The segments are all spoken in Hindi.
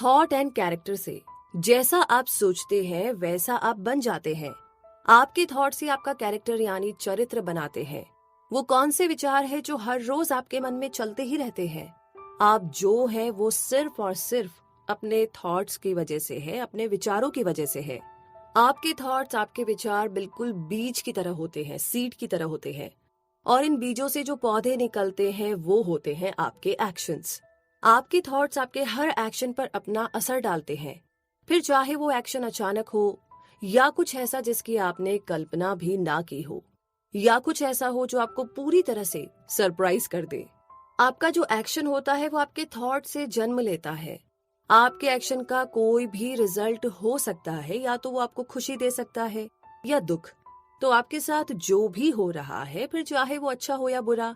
थॉट एंड कैरेक्टर से जैसा आप सोचते हैं वैसा आप बन जाते हैं। आपके थॉट से आपका कैरेक्टर यानी चरित्र बनाते हैं। वो कौन से विचार है जो हर रोज आपके मन में चलते ही रहते हैं। आप जो है वो सिर्फ और सिर्फ अपने थॉट्स की वजह से है, अपने विचारों की वजह से है। आपके थॉट्स, आपके विचार बिल्कुल बीज की तरह होते हैं, सीड की तरह होते हैं। और इन बीजों से जो पौधे निकलते हैं वो होते हैं आपके एक्शंस। आपके थॉट्स आपके हर एक्शन पर अपना असर डालते हैं, फिर चाहे वो एक्शन अचानक हो या कुछ ऐसा जिसकी आपने कल्पना भी ना की हो, या कुछ ऐसा हो जो आपको पूरी तरह से सरप्राइज कर दे। आपका जो एक्शन होता है वो आपके थॉट से जन्म लेता है। आपके एक्शन का कोई भी रिजल्ट हो सकता है, या तो वो आपको खुशी दे सकता है या दुख। तो आपके साथ जो भी हो रहा है, फिर चाहे वो अच्छा हो या बुरा,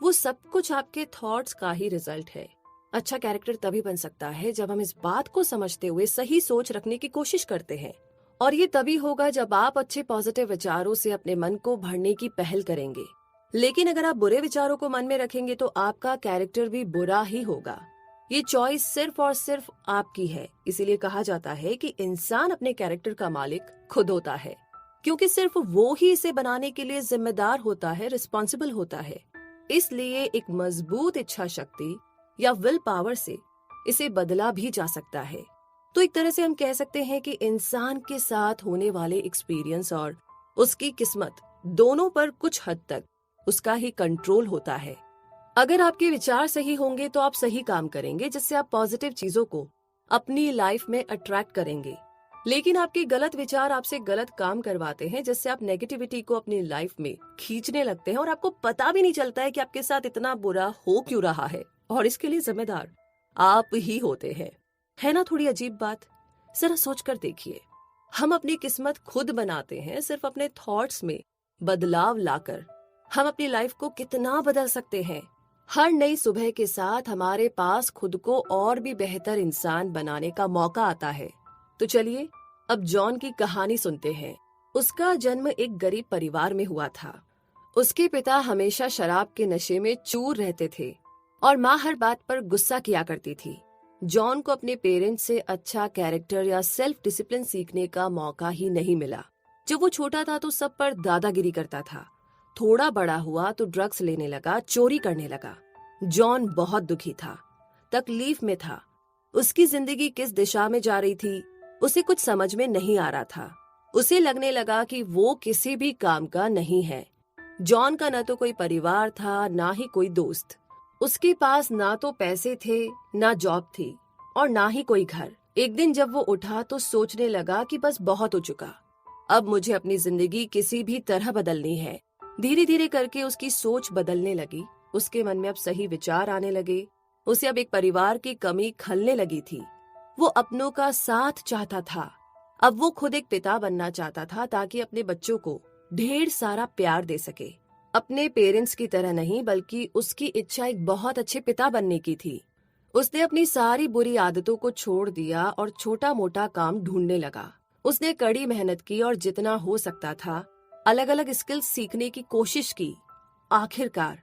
वो सब कुछ आपके थॉट्स का ही रिजल्ट है। अच्छा कैरेक्टर तभी बन सकता है जब हम इस बात को समझते हुए सही सोच रखने की कोशिश करते हैं, और ये तभी होगा जब आप अच्छे पॉजिटिव विचारों से अपने मन को भरने की पहल करेंगे। लेकिन अगर आप बुरे विचारों को मन में रखेंगे तो आपका कैरेक्टर भी बुरा ही होगा। ये चॉइस सिर्फ और सिर्फ आपकी है। इसीलिए कहा जाता है कि इंसान अपने कैरेक्टर का मालिक खुद होता है, क्योंकि सिर्फ वो ही इसे बनाने के लिए जिम्मेदार होता है, रिस्पॉन्सिबल होता है। इसलिए एक मजबूत इच्छा शक्ति या विल पावर से इसे बदला भी जा सकता है। तो एक तरह से हम कह सकते हैं कि इंसान के साथ होने वाले एक्सपीरियंस और उसकी किस्मत दोनों पर कुछ हद तक उसका ही कंट्रोल होता है। अगर आपके विचार सही होंगे तो आप सही काम करेंगे, जिससे आप पॉजिटिव चीजों को अपनी लाइफ में अट्रैक्ट करेंगे। लेकिन आपके गलत विचार आपसे गलत काम करवाते हैं, जिससे आप नेगेटिविटी को अपनी लाइफ में खींचने लगते हैं और आपको पता भी नहीं चलता है कि आपके साथ इतना बुरा हो क्यों रहा है, और इसके लिए जिम्मेदार आप ही होते हैं। है ना थोड़ी अजीब बात? जरा सोच कर देखिए। हम अपनी किस्मत खुद बनाते हैं, सिर्फ अपने थॉट्स में बदलाव लाकर हम अपनी लाइफ को कितना बदल सकते हैं। हर नई सुबह के साथ हमारे पास खुद को और भी बेहतर इंसान बनाने का मौका आता है। तो चलिए अब जॉन की कहानी सुनते हैं। उसका जन्म एक गरीब परिवार में हुआ था। उसके पिता हमेशा शराब के नशे में चूर रहते थे और माँ हर बात पर गुस्सा किया करती थी। जॉन को अपने पेरेंट्स से अच्छा कैरेक्टर या सेल्फ डिसिप्लिन सीखने का मौका ही नहीं मिला। जब वो छोटा था तो सब पर दादागिरी करता था। थोड़ा बड़ा हुआ तो ड्रग्स लेने लगा, चोरी करने लगा। जॉन बहुत दुखी था, तकलीफ में था। उसकी जिंदगी किस दिशा में जा रही थी उसे कुछ समझ में नहीं आ रहा था। उसे लगने लगा कि वो किसी भी काम का नहीं है। जॉन का न तो कोई परिवार था, ना ही कोई दोस्त। उसके पास ना तो पैसे थे, ना जॉब थी, और ना ही कोई घर। एक दिन जब वो उठा तो सोचने लगा कि बस बहुत हो चुका, अब मुझे अपनी जिंदगी किसी भी तरह बदलनी है। धीरे धीरे करके उसकी सोच बदलने लगी। उसके मन में अब सही विचार आने लगे। उसे अब एक परिवार की कमी खलने लगी थी। वो अपनों का साथ चाहता था। अब वो खुद एक पिता बनना चाहता था, ताकि अपने बच्चों को ढेर सारा प्यार दे सके। अपने पेरेंट्स की तरह नहीं, बल्कि उसकी इच्छा एक बहुत अच्छे पिता बनने की थी। उसने अपनी सारी बुरी आदतों को छोड़ दिया और छोटा मोटा काम ढूंढने लगा। उसने कड़ी मेहनत की और जितना हो सकता था अलग अलग स्किल्स सीखने की कोशिश की। आखिरकार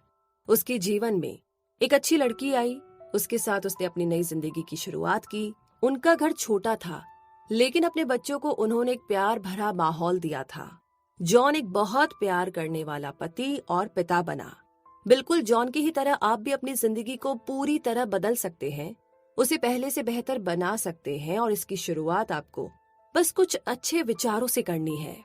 उसके जीवन में एक अच्छी लड़की आई। उसके साथ उसने अपनी नई जिंदगी की शुरुआत की। उनका घर छोटा था, लेकिन अपने बच्चों को उन्होंने एक प्यार भरा माहौल दिया था। जॉन एक बहुत प्यार करने वाला पति और पिता बना। बिल्कुल जॉन की ही तरह आप भी अपनी जिंदगी को पूरी तरह बदल सकते हैं, उसे पहले से बेहतर बना सकते हैं, और इसकी शुरुआत आपको बस कुछ अच्छे विचारों से करनी है।